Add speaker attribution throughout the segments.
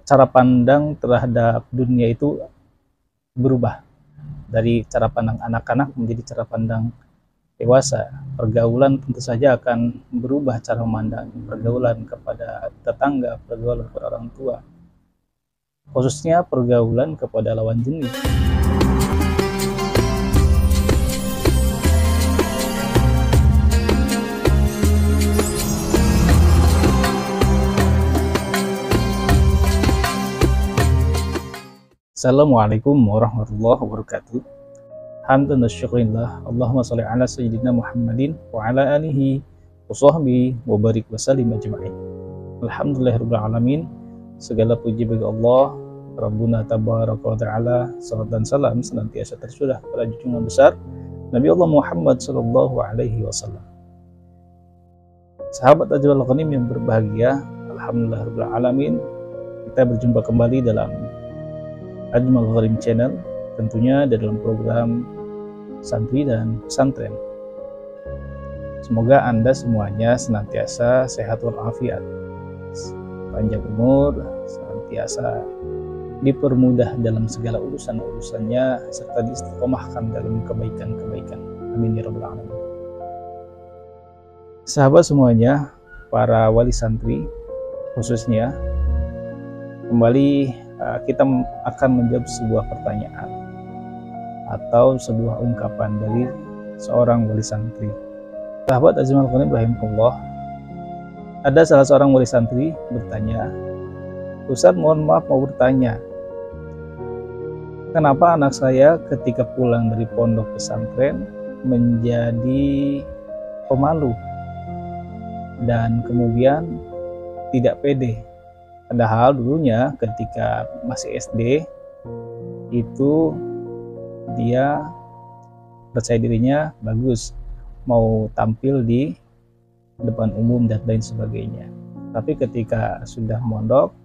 Speaker 1: cara pandang terhadap dunia itu berubah dari cara pandang anak-anak menjadi cara pandang dewasa. Pergaulan tentu saja akan berubah cara memandang pergaulan kepada tetangga, pergaulan kepada orang tua, khususnya pergaulan kepada lawan jenis. Assalamualaikum warahmatullahi wabarakatuh. Hamdan wa syukrillah. Allahumma sholli ala sayyidina Muhammadin wa ala alihi wa sahbihi wa barik wa sallim ajma'in. Alhamdulillahirabbil alamin. Segala puji bagi Allah Rabbuna tabaraka wa ta'ala. Salat dan salam senantiasa tercurah kepada junjungan besar Nabi Allah Muhammad sallallahu alaihi wasallam. Sahabat Ajwal Ghanim yang berbahagia, alhamdulillahirabbil alamin. Kita berjumpa kembali dalam Ajmal Gharim Channel, tentunya dalam program Santri dan Pesantren. Semoga Anda semuanya senantiasa sehat walafiat, panjang umur, senantiasa dipermudah dalam segala urusan-urusannya, serta diistiqomahkan dalam kebaikan-kebaikan. Amin ya rabbal alamin. Sahabat semuanya, para wali santri khususnya, kembali kita akan menjawab sebuah pertanyaan atau sebuah ungkapan dari seorang wali santri. Sahabat Ajmal Ghanim rahimahullah, ada salah seorang wali santri bertanya, "Ustadz, mohon maaf mau bertanya, kenapa anak saya ketika pulang dari pondok pesantren menjadi pemalu dan kemudian tidak pede? Padahal dulunya ketika masih SD itu dia percaya dirinya bagus, mau tampil di depan umum dan lain sebagainya. Tapi ketika sudah mondok,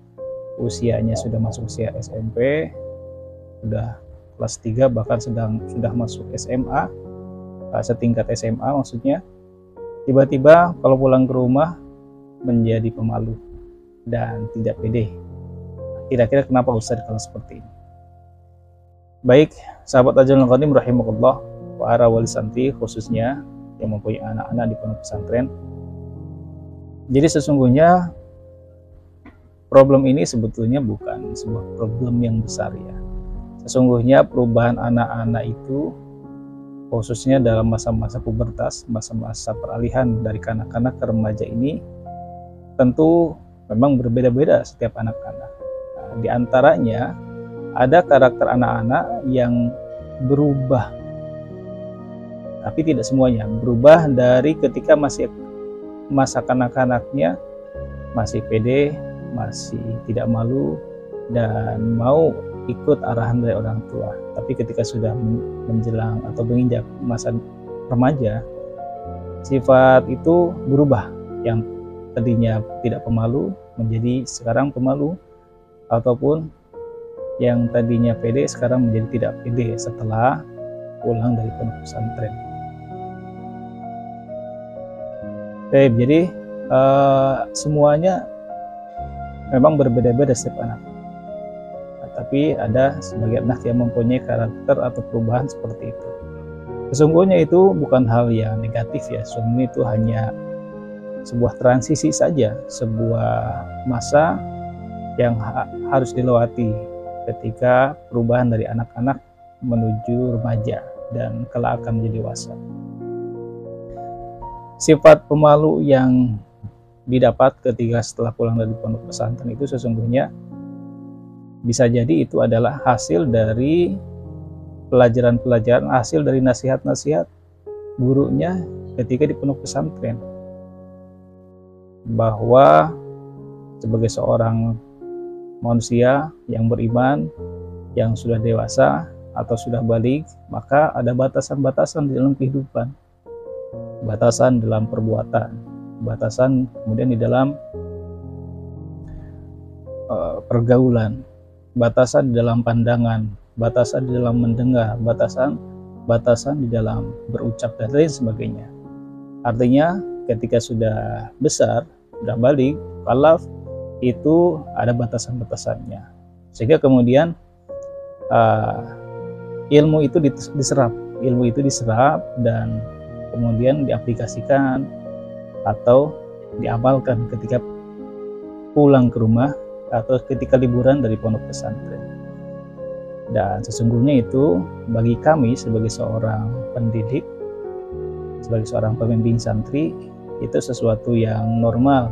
Speaker 1: usianya sudah masuk usia SMP, sudah kelas 3 bahkan sudah masuk SMA, setingkat SMA maksudnya, tiba-tiba kalau pulang ke rumah menjadi pemalu dan tidak pede. Kira-kira kenapa Ustadz kalau seperti ini?" Baik, sahabat Ajwal Ghanim rahimahullah, para wali santri khususnya yang mempunyai anak-anak di pondok pesantren. Jadi sesungguhnya problem ini sebetulnya bukan sebuah problem yang besar ya. Sesungguhnya perubahan anak-anak itu khususnya dalam masa-masa pubertas, masa-masa peralihan dari kanak-kanak ke remaja ini tentu memang berbeda-beda setiap anak-anak. Nah, di antaranya ada karakter anak-anak yang berubah, tapi tidak semuanya. Berubah dari ketika masih masa kanak-kanaknya, masih pede, masih tidak malu, dan mau ikut arahan dari orang tua. Tapi ketika sudah menjelang atau menginjak masa remaja, sifat itu berubah. Yang tadinya tidak pemalu menjadi sekarang pemalu, ataupun yang tadinya pede sekarang menjadi tidak pede setelah pulang dari pondok pesantren. Jadi semuanya memang berbeda-beda setiap anak. Tapi ada sebagian anak yang mempunyai karakter atau perubahan seperti itu. Sesungguhnya itu bukan hal yang negatif ya, sesungguhnya itu hanya sebuah transisi saja, sebuah masa yang harus dilewati ketika perubahan dari anak-anak menuju remaja dan kelak akan menjadi dewasa. Sifat pemalu yang didapat ketika setelah pulang dari pondok pesantren itu sesungguhnya bisa jadi itu adalah hasil dari pelajaran-pelajaran, hasil dari nasihat-nasihat gurunya ketika di pondok pesantren, bahwa sebagai seorang manusia yang beriman, yang sudah dewasa atau sudah balik, maka ada batasan-batasan di dalam kehidupan, batasan dalam perbuatan, batasan kemudian di dalam pergaulan, batasan di dalam pandangan, batasan di dalam mendengar, batasan di dalam berucap dan lain sebagainya. Artinya ketika sudah besar, sudah balik, kalaf, itu ada batasan-batasannya, sehingga kemudian ilmu itu diserap dan kemudian diaplikasikan atau diamalkan ketika pulang ke rumah atau ketika liburan dari pondok pesantren. Dan sesungguhnya itu bagi kami sebagai seorang pendidik, sebagai seorang pembimbing santri, itu sesuatu yang normal,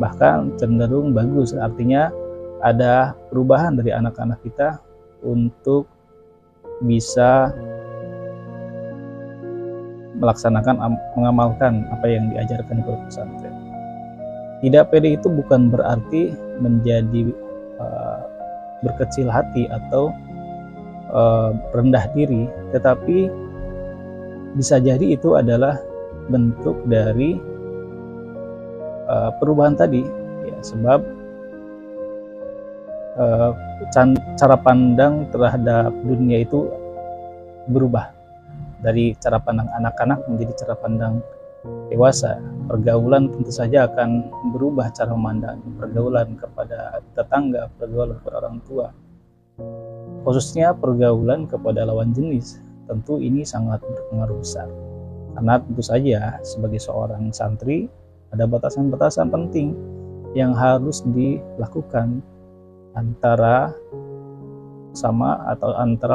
Speaker 1: bahkan cenderung bagus. Artinya ada perubahan dari anak-anak kita untuk bisa mengamalkan apa yang diajarkan di pondok pesantren. Tidak pede itu bukan berarti menjadi berkecil hati atau rendah diri, tetapi bisa jadi itu adalah bentuk dari perubahan tadi, ya, sebab cara pandang terhadap dunia itu berubah dari cara pandang anak-anak menjadi cara pandang dewasa. Pergaulan tentu saja akan berubah cara memandang, pergaulan kepada tetangga, pergaulan kepada orang tua, khususnya pergaulan kepada lawan jenis. Tentu ini sangat berpengaruh besar, karena tentu saja sebagai seorang santri ada batasan-batasan penting yang harus dilakukan antara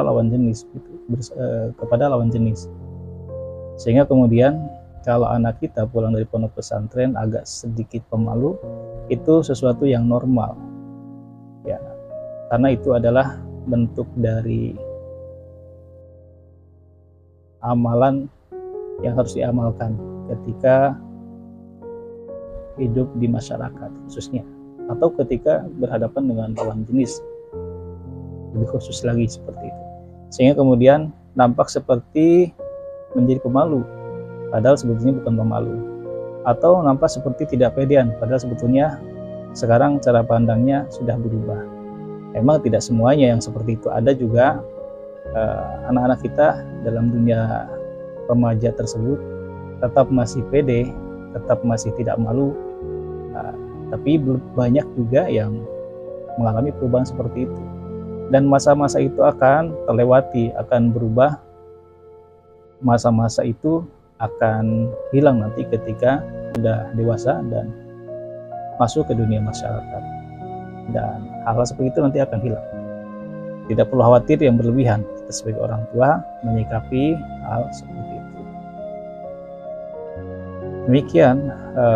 Speaker 1: lawan jenis kepada lawan jenis, sehingga kemudian kalau anak kita pulang dari pondok pesantren agak sedikit pemalu, itu sesuatu yang normal, ya, karena itu adalah bentuk dari amalan yang harus diamalkan ketika hidup di masyarakat khususnya, atau ketika berhadapan dengan lawan jenis, lebih khusus lagi seperti itu, sehingga kemudian nampak seperti menjadi pemalu, padahal sebetulnya bukan pemalu, atau nampak seperti tidak pedean, padahal sebetulnya sekarang cara pandangnya sudah berubah. Memang tidak semuanya yang seperti itu, ada juga anak-anak kita dalam dunia remaja tersebut tetap masih pede, tetap masih tidak malu, tapi banyak juga yang mengalami perubahan seperti itu, dan masa-masa itu akan terlewati, akan berubah. Masa-masa itu akan hilang nanti ketika sudah dewasa dan masuk ke dunia masyarakat, dan hal seperti itu nanti akan hilang. Tidak perlu khawatir yang berlebihan kita sebagai orang tua menyikapi hal seperti itu. Demikian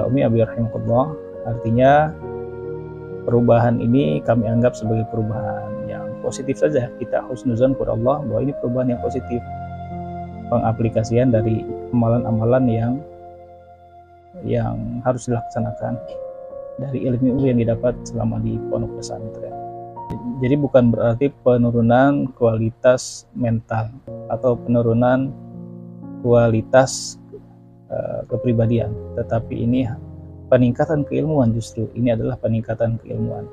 Speaker 1: Umi Abi rahimakumullah, artinya perubahan ini kami anggap sebagai perubahan yang positif saja. Kita husnuzan kepada Allah bahwa ini perubahan yang positif, pengaplikasian dari amalan-amalan yang harus dilaksanakan dari ilmu yang didapat selama di pondok pesantren. Jadi bukan berarti penurunan kualitas mental atau penurunan kualitas kepribadian, tetapi ini peningkatan keilmuan. Justru ini adalah peningkatan keilmuan.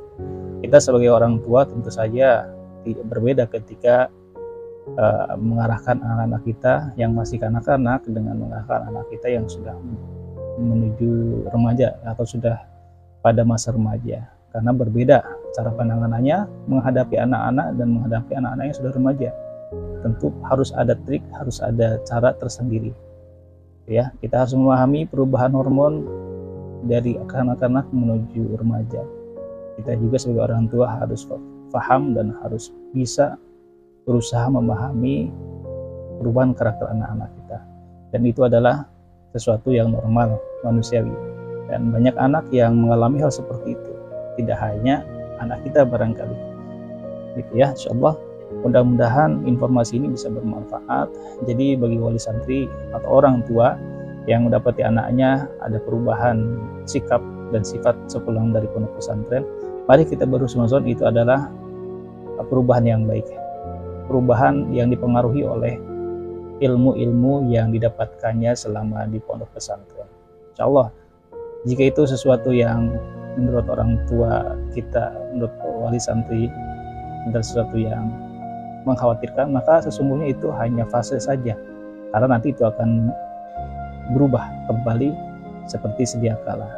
Speaker 1: Kita sebagai orang tua tentu saja tidak berbeda ketika mengarahkan anak-anak kita yang masih kanak-kanak dengan mengarahkan anak kita yang sudah menuju remaja atau sudah pada masa remaja, karena berbeda cara pandangannya menghadapi anak-anak dan menghadapi anak-anak yang sudah remaja. Tentu harus ada trik, harus ada cara tersendiri, ya. Kita harus memahami perubahan hormon dari kanak-kanak menuju remaja. Kita juga sebagai orang tua harus paham dan harus bisa berusaha memahami perubahan karakter anak-anak kita, dan itu adalah sesuatu yang normal, manusiawi, dan banyak anak yang mengalami hal seperti itu, tidak hanya anak kita barangkali, gitu ya. Insyaallah mudah-mudahan informasi ini bisa bermanfaat. Jadi bagi wali santri atau orang tua yang mendapati anaknya ada perubahan sikap dan sifat sepulang dari pondok pesantren, mari kita berhusnuzon, itu adalah perubahan yang baik, perubahan yang dipengaruhi oleh ilmu-ilmu yang didapatkannya selama di pondok pesantren. Insyaallah jika itu sesuatu yang menurut orang tua kita, menurut wali santri adalah sesuatu yang mengkhawatirkan, maka sesungguhnya itu hanya fase saja, karena nanti itu akan berubah kembali seperti sedia kala,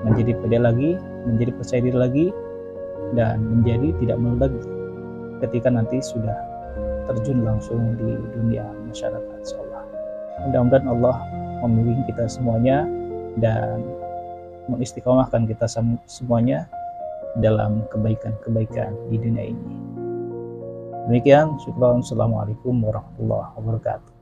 Speaker 1: menjadi pede lagi, menjadi percaya diri lagi dan menjadi tidak malu lagi ketika nanti sudah terjun langsung di dunia masyarakat, insyaallah. Mudah-mudahan Allah membimbing kita semuanya dan mengistiqomahkan kita semuanya dalam kebaikan-kebaikan di dunia ini. Demikian, syukran. Assalamualaikum warahmatullahi wabarakatuh.